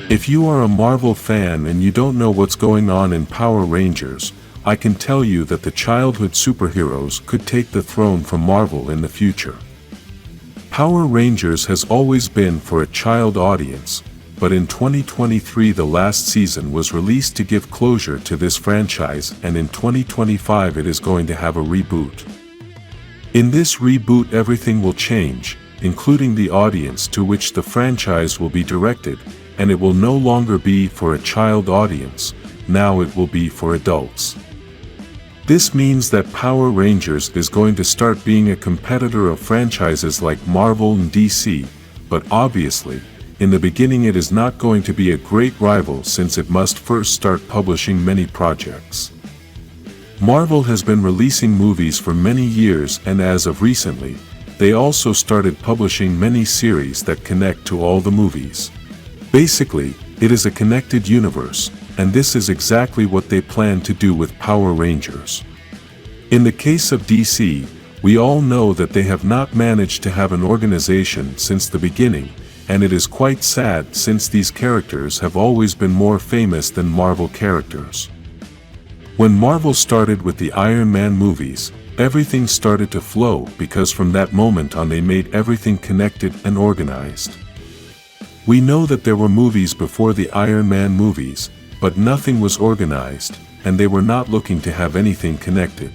If you are a Marvel fan and you don't know what's going on in Power Rangers, I can tell you that the childhood superheroes could take the throne from Marvel in the future. Power Rangers has always been for a child audience, but in 2023 the last season was released to give closure to this franchise, and in 2025 it is going to have a reboot. In this reboot everything will change, including the audience to which the franchise will be directed, and it will no longer be for a child audience, now it will be for adults. This means that Power Rangers is going to start being a competitor of franchises like Marvel and DC, but obviously, in the beginning it is not going to be a great rival since it must first start publishing many projects. Marvel has been releasing movies for many years, and as of recently, they also started publishing many series that connect to all the movies. Basically, it is a connected universe, and this is exactly what they plan to do with Power Rangers. In the case of DC, we all know that they have not managed to have an organization since the beginning, and it is quite sad since these characters have always been more famous than Marvel characters. When Marvel started with the Iron Man movies, everything started to flow because from that moment on they made everything connected and organized. We know that there were movies before the Iron Man movies, but nothing was organized, and they were not looking to have anything connected.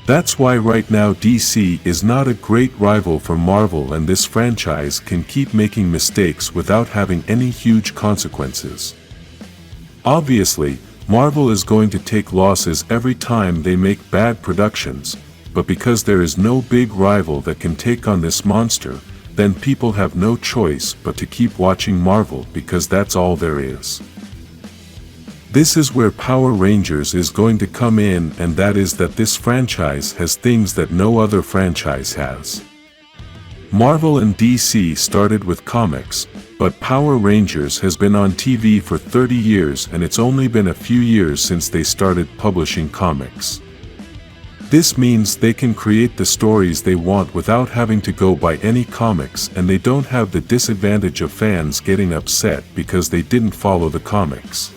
That's why right now DC is not a great rival for Marvel, and this franchise can keep making mistakes without having any huge consequences. Obviously, Marvel is going to take losses every time they make bad productions, but because there is no big rival that can take on this monster, then people have no choice but to keep watching Marvel because that's all there is. This is where Power Rangers is going to come in, and that is that this franchise has things that no other franchise has. Marvel and DC started with comics, but Power Rangers has been on TV for 30 years, and it's only been a few years since they started publishing comics. This means they can create the stories they want without having to go by any comics, and they don't have the disadvantage of fans getting upset because they didn't follow the comics.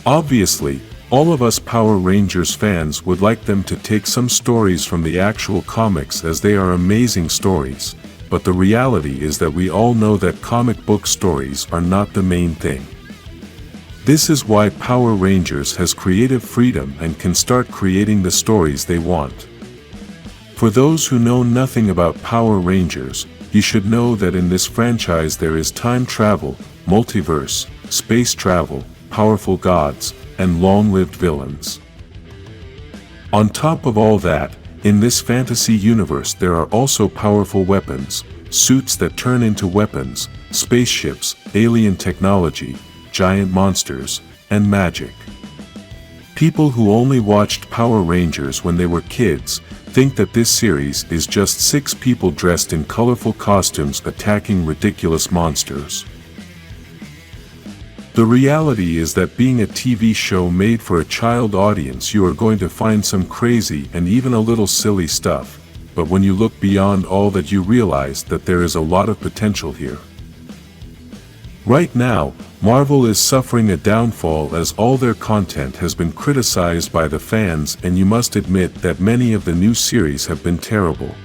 Obviously, all of us Power Rangers fans would like them to take some stories from the actual comics, as they are amazing stories, but the reality is that we all know that comic book stories are not the main thing. This is why Power Rangers has creative freedom and can start creating the stories they want. For those who know nothing about Power Rangers, you should know that in this franchise there is time travel, multiverse, space travel, powerful gods, and long-lived villains. On top of all that, in this fantasy universe there are also powerful weapons, suits that turn into weapons, spaceships, alien technology, giant monsters, and magic. People who only watched Power Rangers when they were kids think that this series is just 6 people dressed in colorful costumes attacking ridiculous monsters. The reality is that being a TV show made for a child audience, you are going to find some crazy and even a little silly stuff, but when you look beyond all that you realize that there is a lot of potential here. Right now, Marvel is suffering a downfall as all their content has been criticized by the fans, and you must admit that many of the new series have been terrible.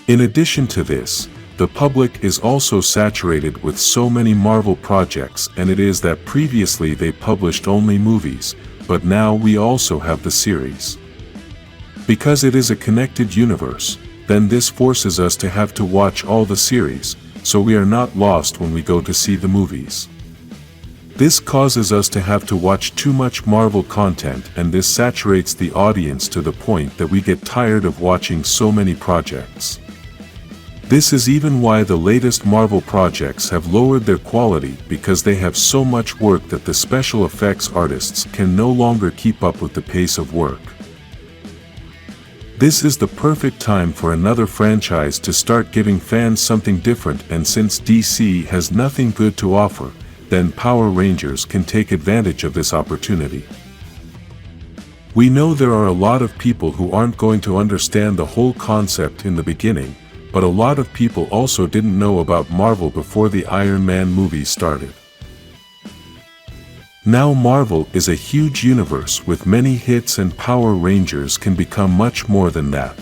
In addition to this, the public is also saturated with so many Marvel projects, and it is that previously they published only movies, but now we also have the series. Because it is a connected universe, then this forces us to have to watch all the series, so we are not lost when we go to see the movies. This causes us to have to watch too much Marvel content, and this saturates the audience to the point that we get tired of watching so many projects. This is even why the latest Marvel projects have lowered their quality, because they have so much work that the special effects artists can no longer keep up with the pace of work. This is the perfect time for another franchise to start giving fans something different, and since DC has nothing good to offer, then Power Rangers can take advantage of this opportunity. We know there are a lot of people who aren't going to understand the whole concept in the beginning, but a lot of people also didn't know about Marvel before the Iron Man movies started. Now Marvel is a huge universe with many hits, and Power Rangers can become much more than that.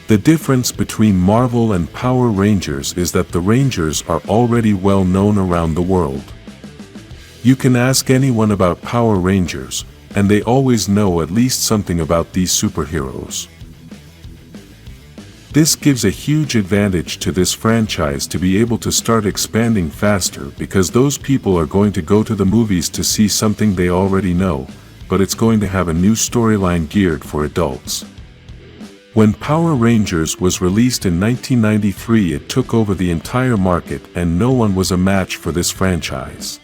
The difference between Marvel and Power Rangers is that the Rangers are already well known around the world. You can ask anyone about Power Rangers, and they always know at least something about these superheroes. This gives a huge advantage to this franchise to be able to start expanding faster, because those people are going to go to the movies to see something they already know, but it's going to have a new storyline geared for adults. When Power Rangers was released in 1993, it took over the entire market, and no one was a match for this franchise.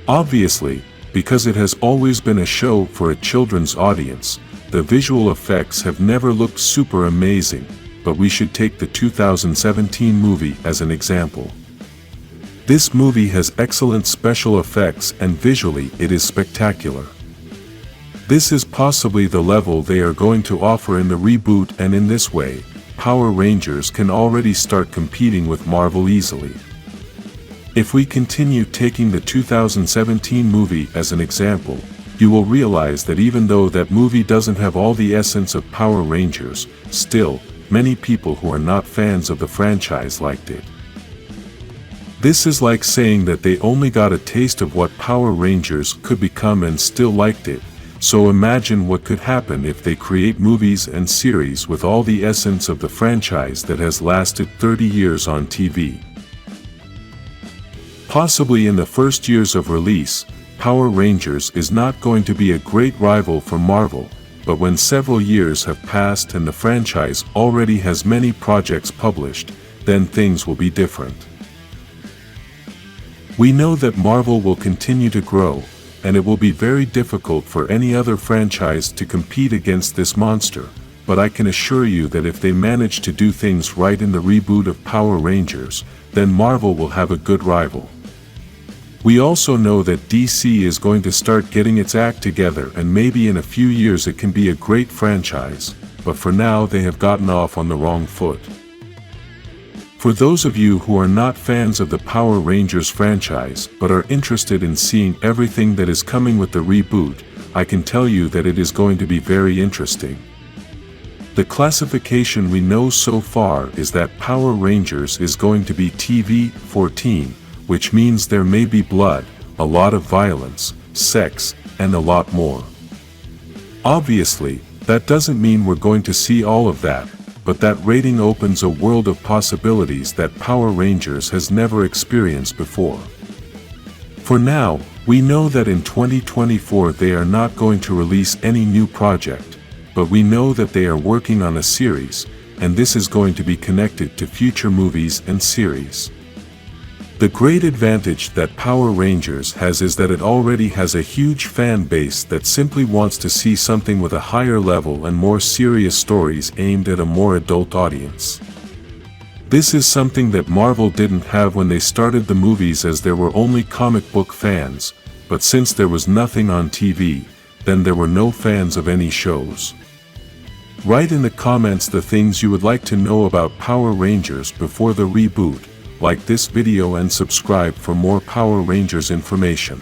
Obviously, because it has always been a show for a children's audience, the visual effects have never looked super amazing, but we should take the 2017 movie as an example. This movie has excellent special effects, and visually it is spectacular. This is possibly the level they are going to offer in the reboot, and in this way, Power Rangers can already start competing with Marvel easily. If we continue taking the 2017 movie as an example, you will realize that even though that movie doesn't have all the essence of Power Rangers, still, many people who are not fans of the franchise liked it. This is like saying that they only got a taste of what Power Rangers could become and still liked it. So imagine what could happen if they create movies and series with all the essence of the franchise that has lasted 30 years on TV. Possibly in the first years of release, Power Rangers is not going to be a great rival for Marvel, but when several years have passed and the franchise already has many projects published, then things will be different. We know that Marvel will continue to grow, and it will be very difficult for any other franchise to compete against this monster, but I can assure you that if they manage to do things right in the reboot of Power Rangers, then Marvel will have a good rival. We also know that DC is going to start getting its act together, and maybe in a few years it can be a great franchise, but for now they have gotten off on the wrong foot. For those of you who are not fans of the Power Rangers franchise but are interested in seeing everything that is coming with the reboot, I can tell you that it is going to be very interesting. The classification we know so far is that Power Rangers is going to be TV-14, which means there may be blood, a lot of violence, sex, and a lot more. Obviously, that doesn't mean we're going to see all of that, but that rating opens a world of possibilities that Power Rangers has never experienced before. For now, we know that in 2024 they are not going to release any new project, but we know that they are working on a series, and this is going to be connected to future movies and series. The great advantage that Power Rangers has is that it already has a huge fan base that simply wants to see something with a higher level and more serious stories aimed at a more adult audience. This is something that Marvel didn't have when they started the movies, as there were only comic book fans, but since there was nothing on TV, then there were no fans of any shows. Write in the comments the things you would like to know about Power Rangers before the reboot. Like this video and subscribe for more Power Rangers information.